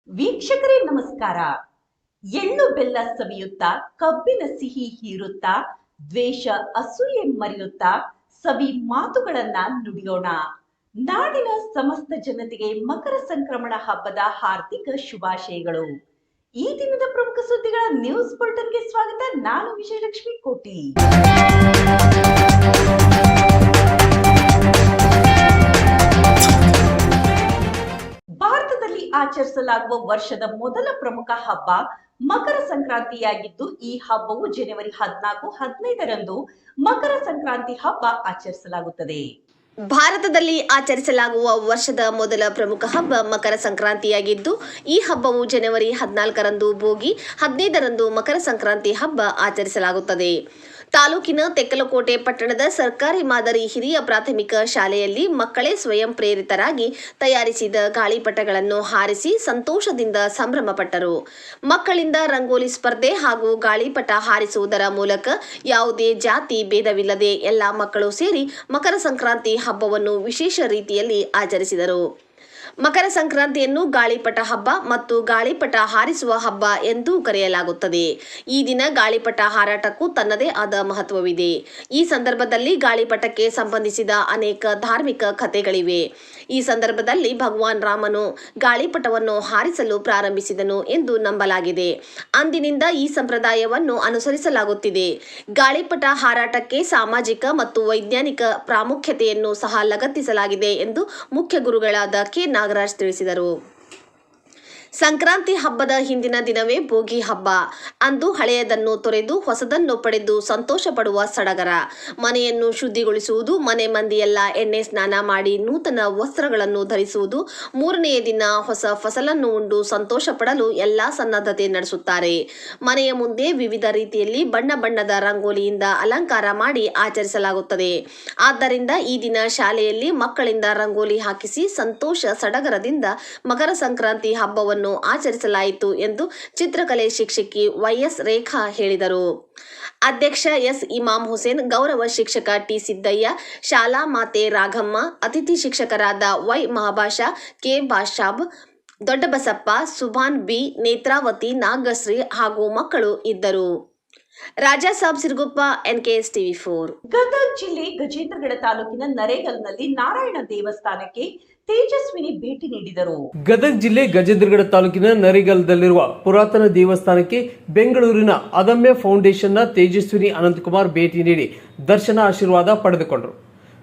ವೀಕ್ಷಕರೇ ನಮಸ್ಕಾರ. ಎಳ್ಳು ಬೆಲ್ಲ ಸವಿಯುತ್ತಾ, ಕಬ್ಬಿನ ಸಿಹಿ ಹೀರುತ್ತಾ, ದ್ವೇಷ ಅಸೂಯೆ ಮರೆಯುತ್ತಾ ಸವಿ ಮಾತುಗಳನ್ನ ನುಡಿಯೋಣ. ನಾಡಿನ ಸಮಸ್ತ ಜನತೆಗೆ ಮಕರ ಸಂಕ್ರಮಣ ಹಬ್ಬದ ಹಾರ್ದಿಕ ಶುಭಾಶಯಗಳು. ಈ ದಿನದ ಪ್ರಮುಖ ಸುದ್ದಿಗಳ ನ್ಯೂಸ್ ಬುಲೆಟಿನ್ಗೆ ಸ್ವಾಗತ. ನಾನು ವಿಜಯಲಕ್ಷ್ಮಿ ಕೋಟಿ. ಭಾರತದಲ್ಲಿ ಆಚರಿಸಲಾಗುವ ವರ್ಷದ ಮೊದಲ ಪ್ರಮುಖ ಹಬ್ಬ ಮಕರ ಸಂಕ್ರಾಂತಿಯಾಗಿದ್ದು, ಈ ಹಬ್ಬವು ಜನವರಿ 14-15ರಂದು ಮಕರ ಸಂಕ್ರಾಂತಿ ಹಬ್ಬ ಆಚರಿಸಲಾಗುತ್ತದೆ. ಭಾರತದಲ್ಲಿ ಆಚರಿಸಲಾಗುವ ವರ್ಷದ ಮೊದಲ ಪ್ರಮುಖ ಹಬ್ಬ ಮಕರ ಸಂಕ್ರಾಂತಿಯಾಗಿದ್ದು, ಈ ಹಬ್ಬವು ಜನವರಿ 14ರಂದು ಭೋಗಿ, 15ರಂದು ಮಕರ ಸಂಕ್ರಾಂತಿ ಹಬ್ಬ ಆಚರಿಸಲಾಗುತ್ತದೆ. ತಾಲೂಕಿನ ತೆಕ್ಕಲಕೋಟೆ ಪಟ್ಟಣದ ಸರ್ಕಾರಿ ಮಾದರಿ ಹಿರಿಯ ಪ್ರಾಥಮಿಕ ಶಾಲೆಯಲ್ಲಿ ಮಕ್ಕಳೇ ಸ್ವಯಂ ಪ್ರೇರಿತರಾಗಿ ತಯಾರಿಸಿದ ಗಾಳಿಪಟಗಳನ್ನು ಹಾರಿಸಿ ಸಂತೋಷದಿಂದ ಸಂಭ್ರಮಪಟ್ಟರು. ಮಕ್ಕಳಿಂದ ರಂಗೋಲಿ ಸ್ಪರ್ಧೆ ಹಾಗೂ ಗಾಳಿಪಟ ಹಾರಿಸುವುದರ ಮೂಲಕ ಯಾವುದೇ ಜಾತಿ ಭೇದವಿಲ್ಲದೆ ಎಲ್ಲ ಮಕ್ಕಳು ಸೇರಿ ಮಕರ ಸಂಕ್ರಾಂತಿ ಹಬ್ಬವನ್ನು ವಿಶೇಷ ರೀತಿಯಲ್ಲಿ ಆಚರಿಸಿದರು. ಮಕರ ಸಂಕ್ರಾಂತಿಯನ್ನು ಗಾಳಿಪಟ ಹಬ್ಬ ಮತ್ತು ಗಾಳಿಪಟ ಹಾರಿಸುವ ಹಬ್ಬ ಎಂದೂ ಕರೆಯಲಾಗುತ್ತದೆ. ಈ ದಿನ ಗಾಳಿಪಟ ಹಾರಾಟಕ್ಕೂ ತನ್ನದೇ ಆದ ಮಹತ್ವವಿದೆ. ಈ ಸಂದರ್ಭದಲ್ಲಿ ಗಾಳಿಪಟಕ್ಕೆ ಸಂಬಂಧಿಸಿದ ಅನೇಕ ಧಾರ್ಮಿಕ ಕಥೆಗಳಿವೆ. ಈ ಸಂದರ್ಭದಲ್ಲಿ ಭಗವಾನ್ ರಾಮನು ಗಾಳಿಪಟವನ್ನು ಹಾರಿಸಲು ಪ್ರಾರಂಭಿಸಿದನು ಎಂದು ನಂಬಲಾಗಿದೆ. ಅಂದಿನಿಂದ ಈ ಸಂಪ್ರದಾಯವನ್ನು ಅನುಸರಿಸಲಾಗುತ್ತಿದೆ. ಗಾಳಿಪಟ ಹಾರಾಟಕ್ಕೆ ಸಾಮಾಜಿಕ ಮತ್ತು ವೈಜ್ಞಾನಿಕ ಪ್ರಾಮುಖ್ಯತೆಯನ್ನು ಸಹ ಲಗತ್ತಿಸಲಾಗಿದೆ ಎಂದು ಮುಖ್ಯ ಗುರುಗಳಾದ ಕೆ. ನಾಗರಾಜ್ ತಿಳಿಸಿದರು. ಸಂಕ್ರಾಂತಿ ಹಬ್ಬದ ಹಿಂದಿನ ದಿನವೇ ಭೋಗಿ ಹಬ್ಬ. ಅಂದು ಹಳೆಯದನ್ನು ತೊರೆದು ಹೊಸದನ್ನು ಪಡೆದು ಸಂತೋಷ ಪಡುವ ಸಡಗರ. ಮನೆಯನ್ನು ಶುದ್ಧಿಗೊಳಿಸುವುದು, ಮನೆ ಮಂದಿಯೆಲ್ಲ ಎಣ್ಣೆ ಸ್ನಾನ ಮಾಡಿ ನೂತನ ವಸ್ತ್ರಗಳನ್ನು ಧರಿಸುವುದು, ಮೂರನೆಯ ದಿನ ಹೊಸ ಫಸಲನ್ನು ಉಂಡು ಸಂತೋಷ ಪಡಲು ಎಲ್ಲಾ ಸನ್ನದ್ಧತೆ ನಡೆಸುತ್ತಾರೆ. ಮನೆಯ ಮುಂದೆ ವಿವಿಧ ರೀತಿಯಲ್ಲಿ ಬಣ್ಣ ಬಣ್ಣದ ರಂಗೋಲಿಯಿಂದ ಅಲಂಕಾರ ಮಾಡಿ ಆಚರಿಸಲಾಗುತ್ತದೆ. ಆದ್ದರಿಂದ ಈ ದಿನ ಶಾಲೆಯಲ್ಲಿ ಮಕ್ಕಳಿಂದ ರಂಗೋಲಿ ಹಾಕಿಸಿ ಸಂತೋಷ ಸಡಗರದಿಂದ ಮಕರ ಸಂಕ್ರಾಂತಿ ಹಬ್ಬವನ್ನು ಆಚರಿಸಲಾಯಿತು ಎಂದು ಚಿತ್ರಕಲೆ ಶಿಕ್ಷಕಿ ವೈಎಸ್ ರೇಖಾ ಹೇಳಿದರು. ಅಧ್ಯಕ್ಷ ಎಸ್. ಇಮಾಮ್ ಹುಸೇನ್, ಗೌರವ ಶಿಕ್ಷಕ ಟಿ. ಸಿದ್ದಯ್ಯ, ಶಾಲಾ ಮಾತೆ ರಾಘಮ್ಮ, ಅತಿಥಿ ಶಿಕ್ಷಕರಾದ Y. Mahabhasha, K. Bashab, Doddabasappa, Subhan B, Netravati, Nagashri ಹಾಗೂ ಮಕ್ಕಳು ಇದ್ದರು. Rajasab Siruguppa, NKS TV 4. ಗದಗ ಜಿಲ್ಲೆ ಗಜೇಂದ್ರಗಡ ತಾಲೂಕಿನ ನರೇಗಲ್ನಲ್ಲಿ ನಾರಾಯಣ ದೇವಸ್ಥಾನಕ್ಕೆ ತೇಜಸ್ವಿನಿ ಭೇಟಿ ನೀಡಿದರು. ಗದಗ ಜಿಲ್ಲೆ ಗಜೇಂದ್ರಗಡ ತಾಲೂಕಿನ ನರೇಗಲ್ದಲ್ಲಿರುವ ಪುರಾತನ ದೇವಸ್ಥಾನಕ್ಕೆ ಬೆಂಗಳೂರಿನ ಅದಮ್ಯ ಫೌಂಡೇಶನ್ನ ತೇಜಸ್ವಿನಿ ಅನಂತಕುಮಾರ್ ಭೇಟಿ ನೀಡಿ ದರ್ಶನ ಆಶೀರ್ವಾದ ಪಡೆದುಕೊಂಡರು.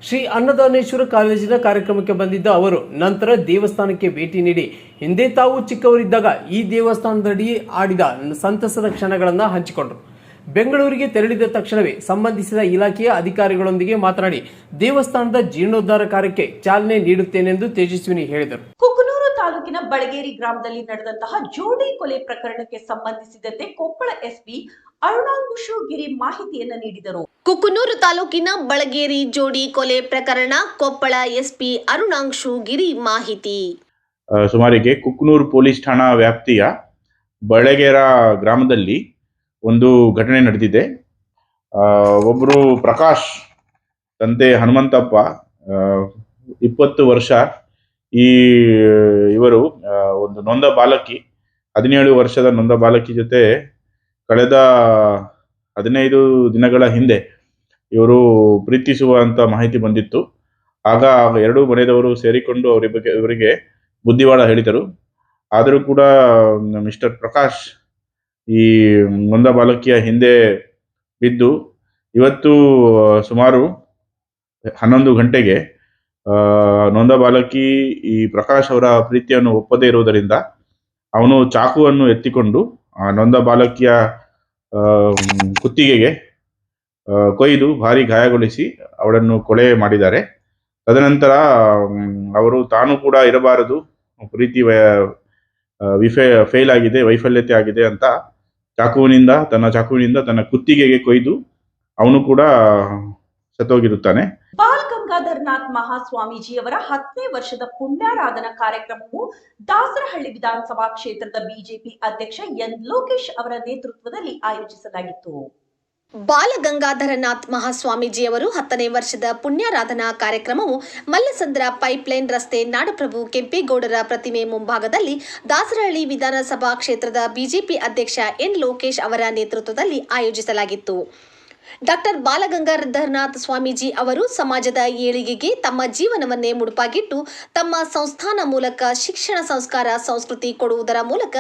ಶ್ರೀ ಅನ್ನದಾನೇಶ್ವರ ಕಾಲೇಜಿನ ಕಾರ್ಯಕ್ರಮಕ್ಕೆ ಬಂದಿದ್ದ ಅವರು ನಂತರ ದೇವಸ್ಥಾನಕ್ಕೆ ಭೇಟಿ ನೀಡಿ ಹಿಂದೆ ತಾವು ಚಿಕ್ಕವರಿದ್ದಾಗ ಈ ದೇವಸ್ಥಾನದಡಿ ಆಡಿದ ಸಂತಸದ ಕ್ಷಣಗಳನ್ನು ಹಂಚಿಕೊಂಡರು. ಬೆಂಗಳೂರಿಗೆ ತೆರಳಿದ ತಕ್ಷಣವೇ ಸಂಬಂಧಿಸಿದ ಇಲಾಖೆಯ ಅಧಿಕಾರಿಗಳೊಂದಿಗೆ ಮಾತನಾಡಿ ದೇವಸ್ಥಾನದ ಜೀರ್ಣೋದ್ಧಾರ ಕಾರ್ಯಕ್ಕೆ ಚಾಲನೆ ನೀಡುತ್ತೇನೆಂದು ತೇಜಸ್ವಿನಿ ಹೇಳಿದರು. ಕುಕನೂರು ತಾಲೂಕಿನ ಬಳಗೇರಿ ಗ್ರಾಮದಲ್ಲಿ ನಡೆದಂತಹ ಜೋಡಿ ಕೊಲೆ ಪ್ರಕರಣಕ್ಕೆ ಸಂಬಂಧಿಸಿದಂತೆ ಕೊಪ್ಪಳ ಎಸ್ಪಿ ಅರುಣಾಂಶು ಗಿರಿ ಮಾಹಿತಿಯನ್ನು ನೀಡಿದರು. ಕುಕನೂರು ತಾಲೂಕಿನ ಬಳಗೇರಿ ಜೋಡಿ ಕೊಲೆ ಪ್ರಕರಣ, ಕೊಪ್ಪಳ ಎಸ್ಪಿ ಅರುಣಾಂಶು ಗಿರಿ ಮಾಹಿತಿ. ಸುಮಾರಿಗೆ ಕುಕನೂರು ಪೊಲೀಸ್ ಠಾಣಾ ವ್ಯಾಪ್ತಿಯ ಬಳಗೇರ ಗ್ರಾಮದಲ್ಲಿ ಒಂದು ಘಟನೆ ನಡೆದಿದೆ. ಒಬ್ಬರು ಪ್ರಕಾಶ್ ತಂದೆ ಹನುಮಂತಪ್ಪ, 20 ವರ್ಷ, ಇವರು ಒಂದು ನೊಂದ ಬಾಲಕಿ, 17 ವರ್ಷದ ನೊಂದ ಬಾಲಕಿ ಜೊತೆ ಕಳೆದ 15 ದಿನಗಳ ಹಿಂದೆ ಇವರು ಪ್ರೀತಿಸುವಂತ ಮಾಹಿತಿ ಬಂದಿತ್ತು. ಆಗ ಎರಡೂ ಮನೆಯವರು ಸೇರಿಕೊಂಡು ಇವರಿಗೆ ಬುದ್ಧಿವಾದ ಹೇಳಿದರು. ಆದರೂ ಕೂಡ ಮಿಸ್ಟರ್ ಪ್ರಕಾಶ್ ಈ ನೊಂದ ಬಾಲಕಿಯ ಹಿಂದೆ ಬಿದ್ದು ಇವತ್ತು ಸುಮಾರು 11 ಗಂಟೆಗೆ ನೊಂದ ಬಾಲಕಿ ಈ ಪ್ರಕಾಶ್ ಅವರ ಪ್ರೀತಿಯನ್ನು ಒಪ್ಪದೇ ಇರುವುದರಿಂದ ಅವನು ಚಾಕುವನ್ನು ಎತ್ತಿಕೊಂಡು ಆ ನೊಂದ ಬಾಲಕಿಯ ಕುತ್ತಿಗೆಗೆ ಕೊಯ್ದು ಭಾರಿ ಗಾಯಗೊಳಿಸಿ ಅವಳನ್ನು ಕೊಲೆ ಮಾಡಿದ್ದಾರೆ. ತದನಂತರ ಅವರು ತಾನು ಕೂಡ ಇರಬಾರದು, ಪ್ರೀತಿ ಫೇಲ್ ಆಗಿದೆ, ವೈಫಲ್ಯತೆ ಆಗಿದೆ ಅಂತ ತನ್ನ ಚಾಕುವಿನಿಂದ ತನ್ನ ಕುತ್ತಿಗೆಗೆ ಕೊಯ್ದು ಅವನು ಕೂಡ ಸತ್ತೋಗಿರುತ್ತಾನೆ. ಬಾಲ್ ಗಂಗಾಧರನಾಥ್ ಮಹಾಸ್ವಾಮೀಜಿಯವರ 10ನೇ ವರ್ಷದ ಪುಣ್ಯಾರಾಧನಾ ಕಾರ್ಯಕ್ರಮವು ದಾಸರಹಳ್ಳಿ ವಿಧಾನಸಭಾ ಕ್ಷೇತ್ರದ ಬಿಜೆಪಿ ಅಧ್ಯಕ್ಷ ಎನ್ ಲೋಕೇಶ್ ಅವರ ನೇತೃತ್ವದಲ್ಲಿ ಆಯೋಜಿಸಲಾಗಿತ್ತು. ಬಾಲಗಂಗಾಧರನಾಥ್ ಮಹಾಸ್ವಾಮೀಜಿಯವರು 10ನೇ ವರ್ಷದ ಪುಣ್ಯಾರಾಧನಾ ಕಾರ್ಯಕ್ರಮವು ಮಲ್ಲಸಂದ್ರ ಪೈಪ್ಲೈನ್ ರಸ್ತೆ ನಾಡಪ್ರಭು ಕೆಂಪೇಗೌಡರ ಪ್ರತಿಮೆ ಮುಂಭಾಗದಲ್ಲಿ ದಾಸರಹಳ್ಳಿ ವಿಧಾನಸಭಾ ಕ್ಷೇತ್ರದ ಬಿಜೆಪಿ ಅಧ್ಯಕ್ಷ ಎನ್ ಲೋಕೇಶ್ ಅವರ ನೇತೃತ್ವದಲ್ಲಿ ಆಯೋಜಿಸಲಾಗಿತ್ತು. ಡಾಕ್ಟರ್ ಬಾಲಗಂಗಾಧರನಾಥ್ ಸ್ವಾಮೀಜಿ ಅವರು ಸಮಾಜದ ಏಳಿಗೆಗೆ ತಮ್ಮ ಜೀವನವನ್ನೇ ಮುಡುಪಾಗಿಟ್ಟು ತಮ್ಮ ಸಂಸ್ಥಾನ ಮೂಲಕ ಶಿಕ್ಷಣ, ಸಂಸ್ಕಾರ, ಸಂಸ್ಕೃತಿ ಕೊಡುವುದರ ಮೂಲಕ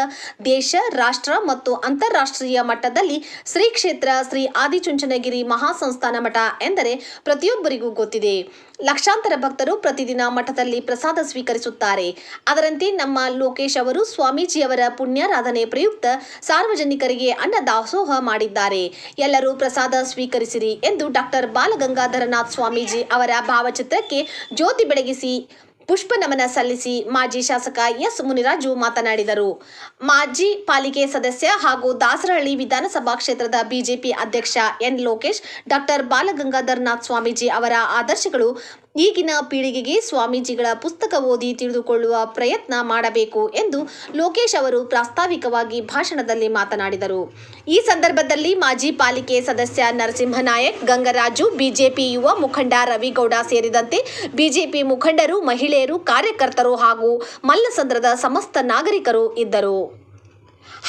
ದೇಶ, ರಾಷ್ಟ್ರ ಮತ್ತು ಅಂತಾರಾಷ್ಟ್ರೀಯ ಮಟ್ಟದಲ್ಲಿ ಶ್ರೀ ಕ್ಷೇತ್ರ ಶ್ರೀ ಆದಿಚುಂಚನಗಿರಿ ಮಹಾಸಂಸ್ಥಾನ ಮಠ ಎಂದರೆ ಪ್ರತಿಯೊಬ್ಬರಿಗೂ ಗೊತ್ತಿದೆ. ಲಕ್ಷಾಂತರ ಭಕ್ತರು ಪ್ರತಿದಿನ ಮಠದಲ್ಲಿ ಪ್ರಸಾದ ಸ್ವೀಕರಿಸುತ್ತಾರೆ. ಅದರಂತೆ ನಮ್ಮ ಲೋಕೇಶ್ ಅವರು ಸ್ವಾಮೀಜಿಯವರ ಪುಣ್ಯಾರಾಧನೆ ಪ್ರಯುಕ್ತ ಸಾರ್ವಜನಿಕರಿಗೆ ಅನ್ನದಾಸೋಹ ಮಾಡಿದ್ದಾರೆ. ಎಲ್ಲರೂ ಪ್ರಸಾದ ಸ್ವೀಕರಿಸಿರಿ ಎಂದು ಡಾಕ್ಟರ್ ಬಾಲಗಂಗಾಧರನಾಥ್ ಸ್ವಾಮೀಜಿ ಅವರ ಭಾವಚಿತ್ರಕ್ಕೆ ಜ್ಯೋತಿ ಬೆಳಗಿಸಿ ಪುಷ್ಪ ನಮನ ಸಲ್ಲಿಸಿ ಮಾಜಿ ಶಾಸಕ ಎಸ್ ಮುನಿರಾಜು ಮಾತನಾಡಿದರು. ಮಾಜಿ ಪಾಲಿಕೆ ಸದಸ್ಯ ಹಾಗೂ ದಾಸರಹಳ್ಳಿ ವಿಧಾನಸಭಾ ಕ್ಷೇತ್ರದ ಬಿಜೆಪಿ ಅಧ್ಯಕ್ಷ ಎನ್ ಲೋಕೇಶ್ ಡಾಕ್ಟರ್ ಬಾಲಗಂಗಾಧರನಾಥ್ ಸ್ವಾಮೀಜಿ ಅವರ ಆದರ್ಶಗಳು ಈಗಿನ ಪೀಳಿಗೆಗೆ ಸ್ವಾಮೀಜಿಗಳ ಪುಸ್ತಕ ಓದಿ ತಿಳಿದುಕೊಳ್ಳುವ ಪ್ರಯತ್ನ ಮಾಡಬೇಕು ಎಂದು ಲೋಕೇಶ್ ಅವರು ಪ್ರಾಸ್ತಾವಿಕವಾಗಿ ಭಾಷಣದಲ್ಲಿ ಮಾತನಾಡಿದರು. ಈ ಸಂದರ್ಭದಲ್ಲಿ ಮಾಜಿ ಪಾಲಿಕೆ ಸದಸ್ಯ ನರಸಿಂಹನಾಯಕ್, ಗಂಗರಾಜು, ಬಿಜೆಪಿ ಯುವ ಮುಖಂಡ ರವಿಗೌಡ ಸೇರಿದಂತೆ ಬಿಜೆಪಿ ಮುಖಂಡರು, ಮಹಿಳೆಯರು, ಕಾರ್ಯಕರ್ತರು ಹಾಗೂ ಮಲ್ಲಸಂದ್ರದ ಸಮಸ್ತ ನಾಗರಿಕರು ಇದ್ದರು.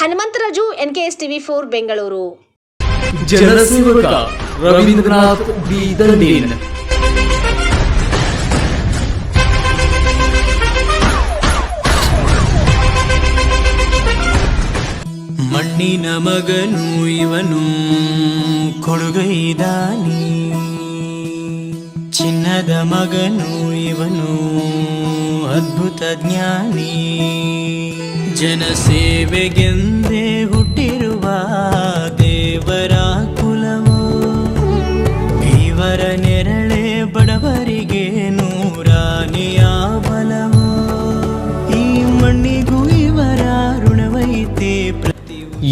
ಹನುಮಂತರಾಜು, NKSTV4 ಬೆಂಗಳೂರು. ಜನಸೇವಕ ರವೀಂದ್ರನಾಥ್ ಬಿ ದಂಡೀನ್. ಮಣ್ಣಿನ ಮಗನು ಇವನು ಕೊಡುಗೈದಾನಿ, ಚಿನ್ನದ ಮಗನು ಇವನು ಅದ್ಭುತ ಜ್ಞಾನಿ. ಜನಸೇವೆಗೆಂದೇ ಹುಟ್ಟಿರುವ ದೇವರ ಕುಲವು, ಇವರ ನೆರಳೆ ಬಡವರಿಗೆ ನೂರಾನೆಯ ಬಲವು. ಈ ಮಣ್ಣಿಗೂ ಇವರ ಋಣವೈತೆ.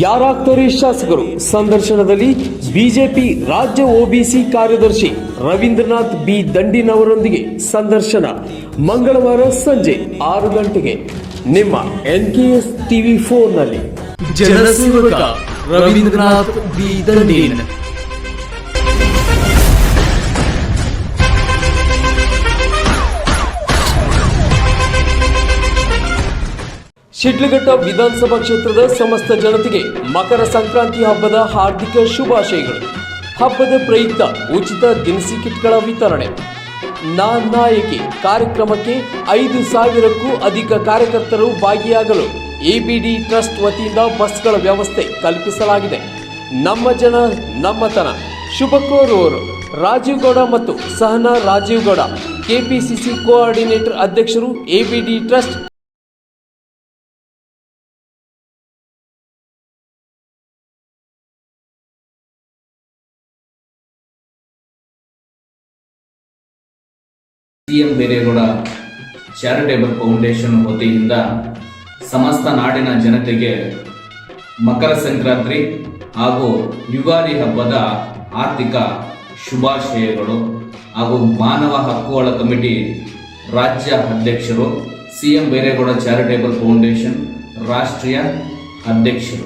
ಯಾರಾಗ್ತಾರೆ ಶಾಸಕರು? ಸಂದರ್ಶನದಲ್ಲಿ ಬಿಜೆಪಿ ರಾಜ್ಯ ಒಬಿಸಿ ಕಾರ್ಯದರ್ಶಿ ರವೀಂದ್ರನಾಥ್ ಬಿ ದಂಡೀನ್ ಅವರೊಂದಿಗೆ ಸಂದರ್ಶನ ಮಂಗಳವಾರ ಸಂಜೆ 6 ಗಂಟೆಗೆ ನಿಮ್ಮ NKSTV4 ನಲ್ಲಿ. ಜನಸೇವಕ ರವೀಂದ್ರನಾಥ್ ಬಿ ದಂಡೀನ್. ಶಿಡ್ಲಘಟ್ಟ ವಿಧಾನಸಭಾ ಕ್ಷೇತ್ರದ ಸಮಸ್ತ ಜನತೆಗೆ ಮಕರ ಸಂಕ್ರಾಂತಿ ಹಬ್ಬದ ಹಾರ್ದಿಕ ಶುಭಾಶಯಗಳು. ಹಬ್ಬದ ಪ್ರಯುಕ್ತ ಉಚಿತ ದಿನಸಿ ಕಿಟ್ಗಳ ವಿತರಣೆ. ನಾಯಕಿ ಕಾರ್ಯಕ್ರಮಕ್ಕೆ 5,000ಕ್ಕೂ ಅಧಿಕ ಕಾರ್ಯಕರ್ತರು ಭಾಗಿಯಾಗಲು ABD ಟ್ರಸ್ಟ್ ವತಿಯಿಂದ ಬಸ್ಗಳ ವ್ಯವಸ್ಥೆ ಕಲ್ಪಿಸಲಾಗಿದೆ. ನಮ್ಮ ಜನ ನಮ್ಮತನ. ಶುಭ ಕೋರುವವರು ರಾಜೀವ್ ಗೌಡ ಮತ್ತು ಸಹನಾ ರಾಜೀವ್ ಗೌಡ, KPCC ಕೋಆರ್ಡಿನೇಟರ್ ಅಧ್ಯಕ್ಷರು, ABD trust. CM Byregowda charitable foundation ವತಿಯಿಂದ ಸಮಸ್ತ ನಾಡಿನ ಜನತೆಗೆ ಮಕರ ಸಂಕ್ರಾಂತಿ ಹಾಗೂ ಯುಗಾದಿ ಹಬ್ಬದ ಆರ್ಥಿಕ ಶುಭಾಶಯಗಳು. ಹಾಗೂ ಮಾನವ ಹಕ್ಕುಗಳ ಕಮಿಟಿ ರಾಜ್ಯ ಅಧ್ಯಕ್ಷರು, CM ಬೇರೇಗೌಡ ಚಾರಿಟೇಬಲ್ ಫೌಂಡೇಶನ್ ರಾಷ್ಟ್ರೀಯ ಅಧ್ಯಕ್ಷರು.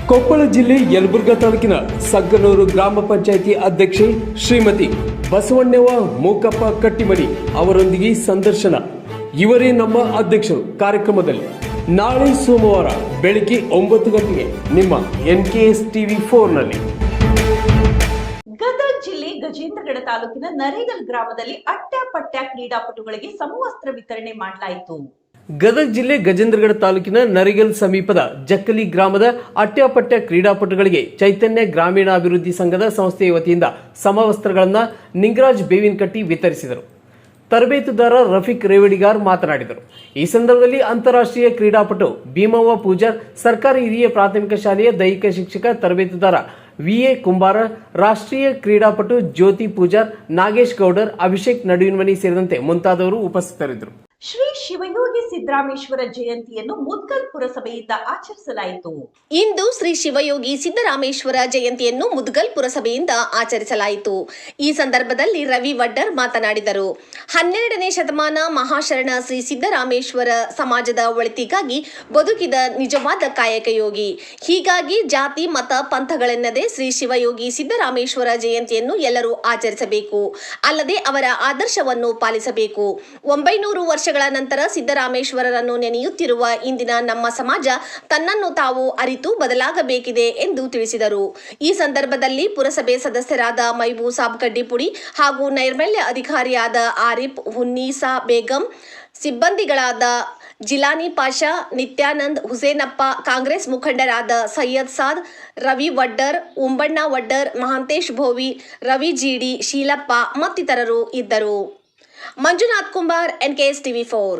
ಕೊಪ್ಪಳ ಜಿಲ್ಲೆ ಯಲಬುರ್ಗಾ ತಾಲೂಕಿನ ಸಗ್ಗನೂರು ಗ್ರಾಮ ಪಂಚಾಯಿತಿ ಅಧ್ಯಕ್ಷೆ ಶ್ರೀಮತಿ ಬಸವಣ್ಣವ್ವ ಮೂಕಪ್ಪ ಕಟ್ಟಿಮನಿ ಅವರೊಂದಿಗೆ ಸಂದರ್ಶನ. ಇವರೇ ನಮ್ಮ ಅಧ್ಯಕ್ಷರು. ಕಾರ್ಯಕ್ರಮದಲ್ಲಿ ನಾಳೆ ಸೋಮವಾರ ಬೆಳಿಗ್ಗೆ 9 ಗಂಟೆಗೆ ನಿಮ್ಮ NKSTV4 ನಲ್ಲಿ. ಗದಗ ಜಿಲ್ಲೆ ಗಜೇಂದ್ರಗಡ ತಾಲೂಕಿನ ನರೇಗಲ್ ಗ್ರಾಮದಲ್ಲಿ ಅಟ್ಟಾಪಟ್ಟ ಕ್ರೀಡಾಪಟುಗಳಿಗೆ ಸಮವಸ್ತ್ರ ವಿತರಣೆ ಮಾಡಲಾಯಿತು. ಗದಗ ಜಿಲ್ಲೆ ಗಜೇಂದ್ರಗಡ ತಾಲೂಕಿನ ನರೇಗಲ್ ಸಮೀಪದ ಜಕ್ಕಲಿ ಗ್ರಾಮದ ಅಟ್ಯಾಪಟ್ಟ ಕ್ರೀಡಾಪಟುಗಳಿಗೆ ಚೈತನ್ಯ ಗ್ರಾಮೀಣಾಭಿವೃದ್ಧಿ ಸಂಘದ ಸಂಸ್ಥೆಯ ವತಿಯಿಂದ ಸಮವಸ್ತ್ರಗಳನ್ನು ನಿಂಗರಾಜ್ ಬೇವಿನಕಟ್ಟಿ ವಿತರಿಸಿದರು. ತರಬೇತುದಾರ ರಫೀಕ್ ರೇವಡಿಗಾರ್ ಮಾತನಾಡಿದರು. ಈ ಸಂದರ್ಭದಲ್ಲಿ ಅಂತಾರಾಷ್ಟ್ರೀಯ ಕ್ರೀಡಾಪಟು ಭೀಮವ್ವ ಪೂಜಾರ್, ಸರ್ಕಾರಿ ಹಿರಿಯ ಪ್ರಾಥಮಿಕ ಶಾಲೆಯ ದೈಹಿಕ ಶಿಕ್ಷಕ ತರಬೇತುದಾರ ವಿಎ ಕುಂಬಾರ, ರಾಷ್ಟ್ರೀಯ ಕ್ರೀಡಾಪಟು ಜ್ಯೋತಿ ಪೂಜಾರ್, ನಾಗೇಶ್ ಗೌಡರ್, ಅಭಿಷೇಕ್ ನಡುವಿನಮನಿ ಸೇರಿದಂತೆ ಮುಂತಾದವರು ಉಪಸ್ಥಿತರಿದ್ದರು. ಶ್ರೀ ಶಿವಯೋಗಿ ಸಿದ್ದರಾಮೇಶ್ವರ ಜಯಂತಿಯನ್ನು ಮುದ್ಗಲ್ ಪುರಸಭೆಯಿಂದ ಆಚರಿಸಲಾಯಿತು. ಇಂದು ಶ್ರೀ ಶಿವಯೋಗಿ ಸಿದ್ದರಾಮೇಶ್ವರ ಜಯಂತಿಯನ್ನು ಮುದ್ಗಲ್ ಪುರಸಭೆಯಿಂದ ಆಚರಿಸಲಾಯಿತು. ಈ ಸಂದರ್ಭದಲ್ಲಿ ರವಿ ವಡ್ಡರ್ ಮಾತನಾಡಿದರು. 12ನೇ ಶತಮಾನ ಮಹಾಶರಣ ಶ್ರೀ ಸಿದ್ದರಾಮೇಶ್ವರ ಸಮಾಜದ ಒಳಿತಿಗಾಗಿ ಬದುಕಿದ ನಿಜವಾದ ಕಾಯಕ ಯೋಗಿ. ಹೀಗಾಗಿ ಜಾತಿ ಮತ ಪಂಥಗಳೆನ್ನದೆ ಶ್ರೀ ಶಿವಯೋಗಿ ಸಿದ್ದರಾಮೇಶ್ವರ ಜಯಂತಿಯನ್ನು ಎಲ್ಲರೂ ಆಚರಿಸಬೇಕು. ಅಲ್ಲದೆ ಅವರ ಆದರ್ಶವನ್ನು ಪಾಲಿಸಬೇಕು. 900 ವರ್ಷಗಳ ನಂತರ ಸಿದ್ದರಾಮೇಶ್ವರರನ್ನು ನೆನೆಯುತ್ತಿರುವ ಇಂದಿನ ನಮ್ಮ ಸಮಾಜ ತನ್ನನ್ನು ತಾವು ಅರಿತು ಬದಲಾಗಬೇಕಿದೆ ಎಂದು ತಿಳಿಸಿದರು. ಈ ಸಂದರ್ಭದಲ್ಲಿ ಪುರಸಭೆ ಸದಸ್ಯರಾದ ಮೈಬೂಸಾಬ್ ಕಡ್ಡಿಪುಡಿ ಹಾಗೂ ನೈರ್ಮಲ್ಯ ಅಧಿಕಾರಿಯಾದ ಆರಿಫ್ ಹುನ್ನೀಸಾ ಬೇಗಂ, ಸಿಬ್ಬಂದಿಗಳಾದ ಜಿಲಾನಿ ಪಾಷಾ, ನಿತ್ಯಾನಂದ್, ಹುಸೇನಪ್ಪ, ಕಾಂಗ್ರೆಸ್ ಮುಖಂಡರಾದ ಸೈಯದ್ ಸಾದ್, ರವಿ ವಡ್ಡರ್, ಉಂಬಣ್ಣ ವಡ್ಡರ್, ಮಹಾಂತೇಶ್ ಭೋವಿ, ರವಿ ಜೀಡಿ, ಶೀಲಪ್ಪ ಮತ್ತಿತರರು ಇದ್ದರು. Manjunath Kumbar, NKS TV4.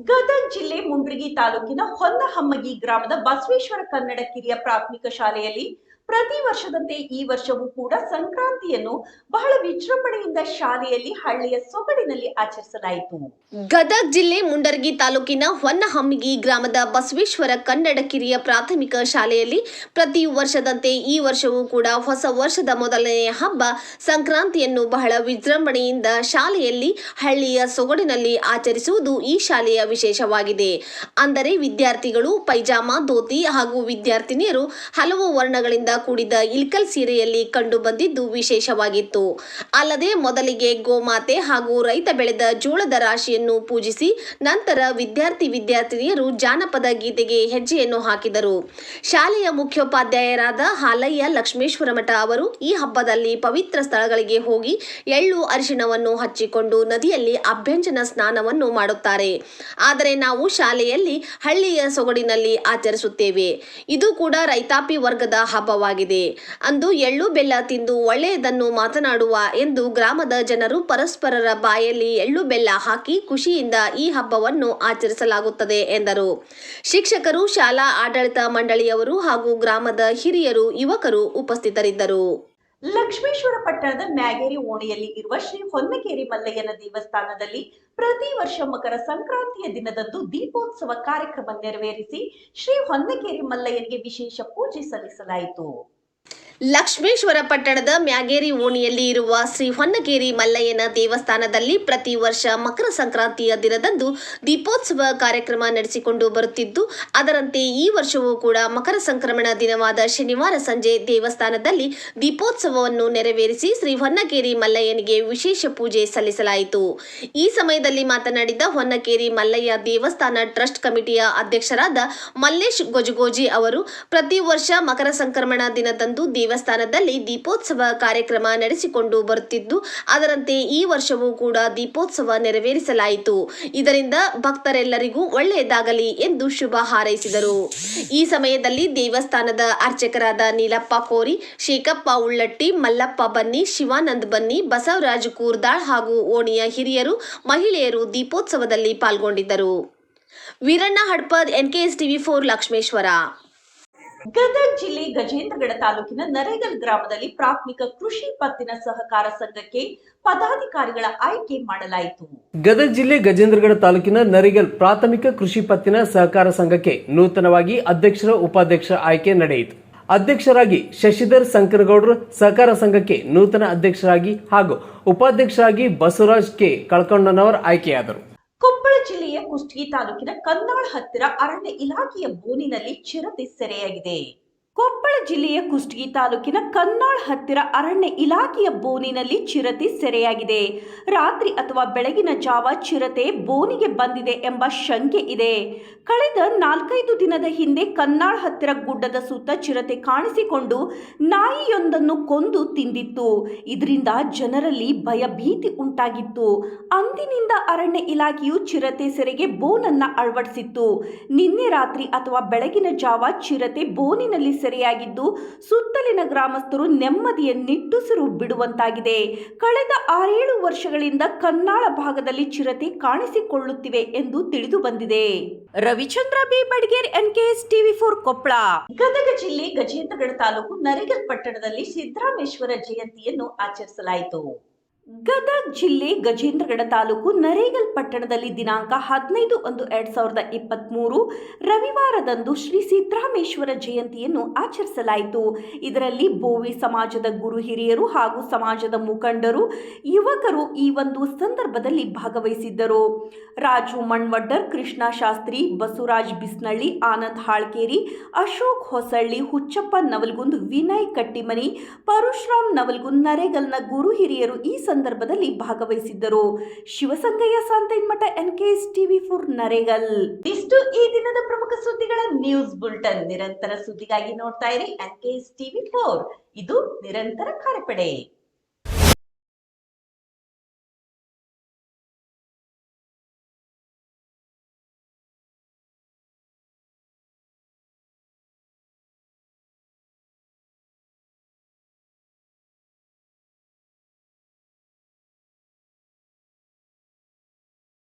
ಗದಗ ಜಿಲ್ಲೆ ಮುಂಡ್ರಿಗಿ ತಾಲೂಕಿನ ಹೊನ್ನಹಮ್ಮಗಿ ಗ್ರಾಮದ ಬಸವೇಶ್ವರ ಕನ್ನಡ ಕಿರಿಯ ಪ್ರಾಥಮಿಕ ಶಾಲೆಯಲ್ಲಿ ಪ್ರತಿ ವರ್ಷದಂತೆ ಈ ವರ್ಷವೂ ಕೂಡ ಸಂಕ್ರಾಂತಿಯನ್ನು ಬಹಳ ವಿಜೃಂಭಣೆಯಿಂದ ಶಾಲೆಯಲ್ಲಿ ಹಳ್ಳಿಯ ಸೊಗಡಿನಲ್ಲಿ ಆಚರಿಸಲಾಯಿತು. ಗದಗ ಜಿಲ್ಲೆ ಮುಂಡರಗಿ ತಾಲೂಕಿನ ಹೊನ್ನಹಮ್ಮಗಿ ಗ್ರಾಮದ ಬಸವೇಶ್ವರ ಕನ್ನಡ ಕಿರಿಯ ಪ್ರಾಥಮಿಕ ಶಾಲೆಯಲ್ಲಿ ಪ್ರತಿ ವರ್ಷದಂತೆ ಈ ವರ್ಷವೂ ಕೂಡ ಹೊಸ ವರ್ಷದ ಮೊದಲನೆಯ ಹಬ್ಬ ಸಂಕ್ರಾಂತಿಯನ್ನು ಬಹಳ ವಿಜೃಂಭಣೆಯಿಂದ ಶಾಲೆಯಲ್ಲಿ ಹಳ್ಳಿಯ ಸೊಗಡಿನಲ್ಲಿ ಆಚರಿಸುವುದು ಈ ಶಾಲೆಯ ವಿಶೇಷವಾಗಿದೆ. ಅಂದರೆ ವಿದ್ಯಾರ್ಥಿಗಳು ಪೈಜಾಮ, ಧೋತಿ ಹಾಗೂ ವಿದ್ಯಾರ್ಥಿನಿಯರು ಹಲವು ವರ್ಣಗಳಿಂದ ಕೂಡಿದ ಇಲ್ಕಲ್ ಸೀರೆಯಲ್ಲಿ ಕಂಡು ಬಂದಿದ್ದು ವಿಶೇಷವಾಗಿತ್ತು. ಅಲ್ಲದೆ ಮೊದಲಿಗೆ ಗೋಮಾತೆ ಹಾಗೂ ರೈತ ಬೆಳೆದ ಜೋಳದ ರಾಶಿಯನ್ನು ಪೂಜಿಸಿ ನಂತರ ವಿದ್ಯಾರ್ಥಿನಿಯರು ಜಾನಪದ ಗೀತೆಗೆ ಹೆಜ್ಜೆಯನ್ನು ಹಾಕಿದರು. ಶಾಲೆಯ ಮುಖ್ಯೋಪಾಧ್ಯಾಯರಾದ ಹಾಲಯ್ಯ ಲಕ್ಷ್ಮೇಶ್ವರ ಮಠ ಅವರು ಈ ಹಬ್ಬದಲ್ಲಿ ಪವಿತ್ರ ಸ್ಥಳಗಳಿಗೆ ಹೋಗಿ ಎಳ್ಳು ಅರಿಶಿಣವನ್ನು ಹಚ್ಚಿಕೊಂಡು ನದಿಯಲ್ಲಿ ಅಭ್ಯಂಜನ ಸ್ನಾನವನ್ನು ಮಾಡುತ್ತಾರೆ. ಆದರೆ ನಾವು ಶಾಲೆಯಲ್ಲಿ ಹಳ್ಳಿಯ ಸೊಗಡಿನಲ್ಲಿ ಆಚರಿಸುತ್ತೇವೆ. ಇದು ಕೂಡ ರೈತಾಪಿ ವರ್ಗದ ಹಬ್ಬವಾಗಿದೆ. ಅಂದು ಎಳ್ಳು ಬೆಲ್ಲ ತಿಂದು ಒಳ್ಳೆಯದನ್ನು ಮಾತನಾಡುವ ಎಂದು ಗ್ರಾಮದ ಜನರು ಪರಸ್ಪರರ ಬಾಯಲ್ಲಿ ಎಳ್ಳು ಬೆಲ್ಲ ಹಾಕಿ ಖುಷಿಯಿಂದ ಈ ಹಬ್ಬವನ್ನು ಆಚರಿಸಲಾಗುತ್ತದೆ ಎಂದರು. ಶಿಕ್ಷಕರು, ಶಾಲಾ ಆಡಳಿತ ಮಂಡಳಿಯವರು ಹಾಗೂ ಗ್ರಾಮದ ಹಿರಿಯರು, ಯುವಕರು ಉಪಸ್ಥಿತರಿದ್ದರು. ಲಕ್ಷ್ಮೇಶ್ವರ ಪಟ್ಟಣದ ಮ್ಯಾಗೇರಿ ಓಣಿಯಲ್ಲಿ ಇರುವ ಶ್ರೀ ಹೊನ್ನಕೇರಿ ಮಲ್ಲಯ್ಯನ ದೇವಸ್ಥಾನದಲ್ಲಿ ಪ್ರತಿ ವರ್ಷ ಮಕರ ಸಂಕ್ರಾಂತಿಯ ದಿನದಂದು ದೀಪೋತ್ಸವ ಕಾರ್ಯಕ್ರಮ ನೆರವೇರಿಸಿ ಶ್ರೀ ಹೊನ್ನಕೇರಿ ಮಲ್ಲಯ್ಯನಿಗೆ ವಿಶೇಷ ಪೂಜೆ ಸಲ್ಲಿಸಲಾಯಿತು. ಲಕ್ಷ್ಮೇಶ್ವರ ಪಟ್ಟಣದ ಮ್ಯಾಗೇರಿ ಓಣಿಯಲ್ಲಿ ಇರುವ ಶ್ರೀ ಹೊನ್ನಕೇರಿ ಮಲ್ಲಯ್ಯನ ದೇವಸ್ಥಾನದಲ್ಲಿ ಪ್ರತಿ ವರ್ಷ ಮಕರ ಸಂಕ್ರಾಂತಿಯ ದಿನದಂದು ದೀಪೋತ್ಸವ ಕಾರ್ಯಕ್ರಮ ನಡೆಸಿಕೊಂಡು ಬರುತ್ತಿದ್ದು, ಅದರಂತೆ ಈ ವರ್ಷವೂ ಕೂಡ ಮಕರ ಸಂಕ್ರಮಣ ದಿನವಾದ ಶನಿವಾರ ಸಂಜೆ ದೇವಸ್ಥಾನದಲ್ಲಿ ದೀಪೋತ್ಸವವನ್ನು ನೆರವೇರಿಸಿ ಶ್ರೀ ಹೊನ್ನಕೇರಿ ಮಲ್ಲಯ್ಯನಿಗೆ ವಿಶೇಷ ಪೂಜೆ ಸಲ್ಲಿಸಲಾಯಿತು. ಈ ಸಮಯದಲ್ಲಿ ಮಾತನಾಡಿದ ಹೊನ್ನಕೇರಿ ಮಲ್ಲಯ್ಯ ದೇವಸ್ಥಾನ ಟ್ರಸ್ಟ್ ಕಮಿಟಿಯ ಅಧ್ಯಕ್ಷರಾದ ಮಲ್ಲೇಶ್ ಗೊಜಗೋಜಿ ಅವರು, ಪ್ರತಿ ವರ್ಷ ಮಕರ ಸಂಕ್ರಮಣ ದಿನದಂದು ದೇವಸ್ಥಾನದಲ್ಲಿ ದೀಪೋತ್ಸವ ಕಾರ್ಯಕ್ರಮ ನಡೆಸಿಕೊಂಡು ಬರುತ್ತಿದ್ದು, ಅದರಂತೆ ಈ ವರ್ಷವೂ ಕೂಡ ದೀಪೋತ್ಸವ ನೆರವೇರಿಸಲಾಯಿತು. ಇದರಿಂದ ಭಕ್ತರೆಲ್ಲರಿಗೂ ಒಳ್ಳೆಯದಾಗಲಿ ಎಂದು ಶುಭ ಹಾರೈಸಿದರು. ಈ ಸಮಯದಲ್ಲಿ ದೇವಸ್ಥಾನದ ಅರ್ಚಕರಾದ ನೀಲಪ್ಪ ಕೋರಿ, ಶೇಖಪ್ಪ ಉಳ್ಳಟ್ಟಿ, ಮಲ್ಲಪ್ಪ ಬನ್ನಿ, ಶಿವಾನಂದ್ ಬನ್ನಿ, ಬಸವರಾಜ್ ಕೂರ್ದಾಳ್ ಹಾಗೂ ಓಣಿಯ ಹಿರಿಯರು, ಮಹಿಳೆಯರು ದೀಪೋತ್ಸವದಲ್ಲಿ ಪಾಲ್ಗೊಂಡಿದ್ದರು. Veeranna Hadpad, NKS TV4, Lakshmeshwar. ಗದಗ ಜಿಲ್ಲೆ ಗಜೇಂದ್ರಗಡ ತಾಲೂಕಿನ ನರೇಗಲ್ ಗ್ರಾಮದಲ್ಲಿ ಪ್ರಾಥಮಿಕ ಕೃಷಿ ಪತ್ತಿನ ಸಹಕಾರ ಸಂಘಕ್ಕೆ ಪದಾಧಿಕಾರಿಗಳ ಆಯ್ಕೆ ಮಾಡಲಾಯಿತು. ಗದಗ ಜಿಲ್ಲೆ ಗಜೇಂದ್ರಗಡ ತಾಲೂಕಿನ ನರೇಗಲ್ ಪ್ರಾಥಮಿಕ ಕೃಷಿ ಪತ್ತಿನ ಸಹಕಾರ ಸಂಘಕ್ಕೆ ನೂತನವಾಗಿ ಅಧ್ಯಕ್ಷರ ಉಪಾಧ್ಯಕ್ಷರ ಆಯ್ಕೆ ನಡೆಯಿತು. ಅಧ್ಯಕ್ಷರಾಗಿ ಶಶಿಧರ್ ಸಂಕನಗೌಡರು, ಸಹಕಾರ ಸಂಘಕ್ಕೆ ನೂತನ ಅಧ್ಯಕ್ಷರಾಗಿ ಹಾಗೂ ಉಪಾಧ್ಯಕ್ಷರಾಗಿ ಬಸವರಾಜ್ ಕೆ ಕಳಕೊಂಡನವರ್ ಆಯ್ಕೆಯಾದರು. ಕೊಪ್ಪಳ ಜಿಲ್ಲೆಯ ಕುಷ್ಟಗಿ ತಾಲೂಕಿನ ಕನ್ನಾಳ ಹತ್ತಿರ ಅರಣ್ಯ ಇಲಾಖೆಯ ಬೋನಿನಲ್ಲಿ ಚಿರತೆ ಸೆರೆಯಾಗಿದೆ. ಕೊಪ್ಪಳ ಜಿಲ್ಲೆಯ ಕುಷ್ಟಗಿ ತಾಲೂಕಿನ ಕನ್ನಾಳ ಹತ್ತಿರ ಅರಣ್ಯ ಇಲಾಖೆಯ ಬೋನಿನಲ್ಲಿ ಚಿರತೆ ಸೆರೆಯಾಗಿದೆ. ರಾತ್ರಿ ಅಥವಾ ಬೆಳಗಿನ ಜಾವ ಚಿರತೆ ಬೋನಿಗೆ ಬಂದಿದೆ ಎಂಬ ಶಂಕೆ ಇದೆ. ಕಳೆದ 4-5 ದಿನದ ಹಿಂದೆ ಕನ್ನಾಳ ಹತ್ತಿರ ಗುಡ್ಡದ ಸುತ್ತ ಚಿರತೆ ಕಾಣಿಸಿಕೊಂಡು ನಾಯಿಯೊಂದನ್ನು ಕೊಂದು ತಿಂದಿತ್ತು. ಇದರಿಂದ ಜನರಲ್ಲಿ ಭಯಭೀತಿ ಉಂಟಾಗಿತ್ತು. ಅಂದಿನಿಂದ ಅರಣ್ಯ ಇಲಾಖೆಯು ಚಿರತೆ ಸೆರೆಗೆ ಬೋನನ್ನ ಅಳವಡಿಸಿತ್ತು. ನಿನ್ನೆ ರಾತ್ರಿ ಅಥವಾ ಬೆಳಗಿನ ಜಾವ ಚಿರತೆ ಬೋನಿನಲ್ಲಿ ಸೆರೆಯಾಗಿದ್ದು ಸುತ್ತಲಿನ ಗ್ರಾಮಸ್ಥರು ನೆಮ್ಮದಿಯ ನಿಟ್ಟುಸಿರು ಬಿಡುವಂತಾಗಿದೆ. ಕಳೆದ 6-7 ವರ್ಷಗಳಿಂದ ಕನ್ನಾಳ ಭಾಗದಲ್ಲಿ ಚಿರತೆ ಕಾಣಿಸಿಕೊಳ್ಳುತ್ತಿವೆ ಎಂದು ತಿಳಿದು ಬಂದಿದೆ. Ravichandra B Badiger, NKS TV4 Koppal. Gadag ಜಿಲ್ಲೆ ಗಜೇಂದ್ರಗಡ ತಾಲೂಕು ನರೇಗಲ್ ಪಟ್ಟಣದಲ್ಲಿ ಸಿದ್ದರಾಮೇಶ್ವರ ಜಯಂತಿಯನ್ನು ಆಚರಿಸಲಾಯಿತು. ಗದಗ ಜಿಲ್ಲೆ ಗಜೇಂದ್ರಗಡ ತಾಲೂಕು ನರೇಗಲ್ ಪಟ್ಟಣದಲ್ಲಿ ದಿನಾಂಕ 15/1/2023 ರವಿವಾರದಂದು ಶ್ರೀ ಸಿದ್ದರಾಮೇಶ್ವರ ಜಯಂತಿಯನ್ನು ಆಚರಿಸಲಾಯಿತು. ಇದರಲ್ಲಿ ಬೋವಿ ಸಮಾಜದ ಗುರು ಹಿರಿಯರು ಹಾಗೂ ಸಮಾಜದ ಮುಖಂಡರು, ಯುವಕರು ಈ ಒಂದು ಸಂದರ್ಭದಲ್ಲಿ ಭಾಗವಹಿಸಿದ್ದರು. ರಾಜು ಮಣ್ವಡ್ಡರ್, ಕೃಷ್ಣ ಶಾಸ್ತ್ರಿ, ಬಸವರಾಜ್ ಬಿಸ್ನಳ್ಳಿ, ಆನಂದ್ ಹಾಳ್ಕೇರಿ, ಅಶೋಕ್ ಹೊಸಳ್ಳಿ, ಹುಚ್ಚಪ್ಪ ನವಲ್ಗುಂದ್, ವಿನಯ್ ಕಟ್ಟಿಮನಿ, ಪರಶುರಾಮ್ ನವಲ್ಗುಂದ್ ನರೇಗಲ್ನ ಗುರು ಹಿರಿಯರು ಈ ಸಂದರ್ಭದಲ್ಲಿ ಭಾಗವಹಿಸಿದ್ದರು. ಶಿವಸಂಗಯ್ಯ ಸಾಂತೈನ್ಮಠ, NKS TV4 ನರೇಗಲ್. ಇಷ್ಟು ಈ ದಿನದ ಪ್ರಮುಖ ಸುದ್ದಿಗಳ ನ್ಯೂಸ್ ಬುಲೆಟಿನ್. ನಿರಂತರ ಸುದ್ದಿಗಾಗಿ ನೋಡ್ತಾ ಇರಿ NKS TV4. ಇದು ನಿರಂತರ ಕಾರ್ಯಪಡೆ.